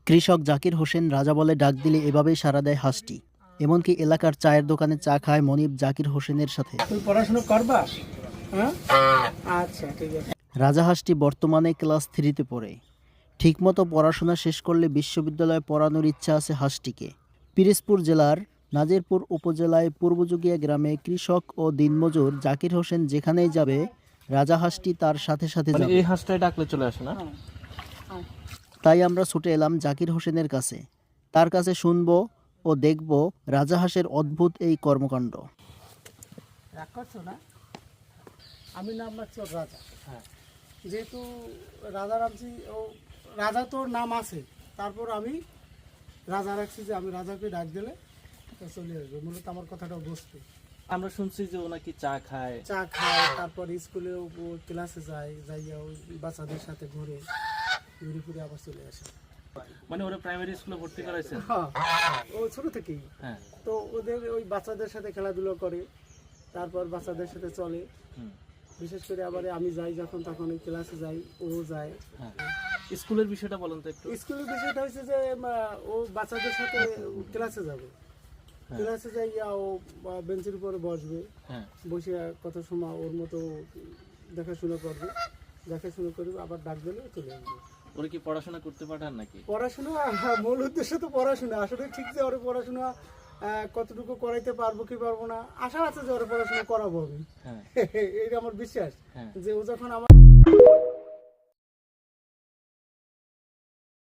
কৃষক জাকির হোসেন রাজা বলে ডাক দিলে এভাবেই সাড়া দেয় হাঁসটি। এমনকি এলাকার চায়ের দোকানে চা খায় মনিব জাকির হোসেনের সাথে। পড়াশোনা করবা? আচ্ছা ঠিক আছে। রাজা হাঁসটি বর্তমানে ক্লাস 3-তে পড়ে। ঠিকমতো পড়াশোনা শেষ করলে বিশ্ববিদ্যালয়ে পড়ানোর ইচ্ছা আছে হাঁসটিকে। পিরোজপুর জেলার নাজিরপুর উপজেলায় পূর্বযুগিয়া গ্রামে কৃষক ও দিনমজুর জাকির হোসেন যেখানেই যাবে রাজা হাঁসটি তার সাথে সাথে যাবে। এই হাঁসটাই ডাকলে চলে আসে না? তাই আমরা ছুটে এলাম জাকির হোসেনের কাছে। তার কাছে শুনবো ও দেখব রাজা হাঁসের অদ্ভুত এই কর্মকাণ্ড। রাগ করছো না? আমি নাম রাখছি ওর রাজা। যেহেতু রাজা রাখছি, ও রাজা তোর নাম আছে, তারপর আমি রাজা রাখছি যে আমি রাজাকে ডাক দিলে চলে আসবে। মূলত আমার কথাটা বুঝতে। আমরা শুনছি যে ও নাকি চা খায়, তারপর স্কুলেও ক্লাসে যায়, যাইয়া ওই বাচ্চাদের সাথে ঘুরে ঘুরে আবার চলে আসে। মানে ওরা প্রাইমারি স্কুলে ভর্তি করাইছে? হ্যাঁ, ও ছোট থেকেই। হ্যাঁ। তো ওদের ওই বাচ্চাদের সাথে খেলাধুলো করে, তারপর বাচ্চাদের সাথে চলে। বিশেষ করে আবার আমি যাই যখন, তখন ওই ক্লাসে যাই, ও যায়। স্কুলের বিষয়টা বলেন তো একটু। স্কুলের বিষয়টা হচ্ছে যে ও বাচ্চাদের সাথে ক্লাসে যাবে, ক্লাসে যাইয়া ও বেঞ্চের উপরে বসবে, বসে কত সময় ওর মতো দেখাশোনা করবে, আবার ডাক দিলে চলে আসবে। ওরা কি পড়াশোনা করতে পাঠান নাকি? পড়াশোনা মূল উদ্দেশ্য তো পড়াশোনা। আসলে ঠিক যে ওর পড়াশোনা কতটুকু করাইতে পারবো কি পারবো না, আশা আছে যে ওর পড়াশোনা করাবো আমি। এটা আমার বিশ্বাস যে ও যখন আমার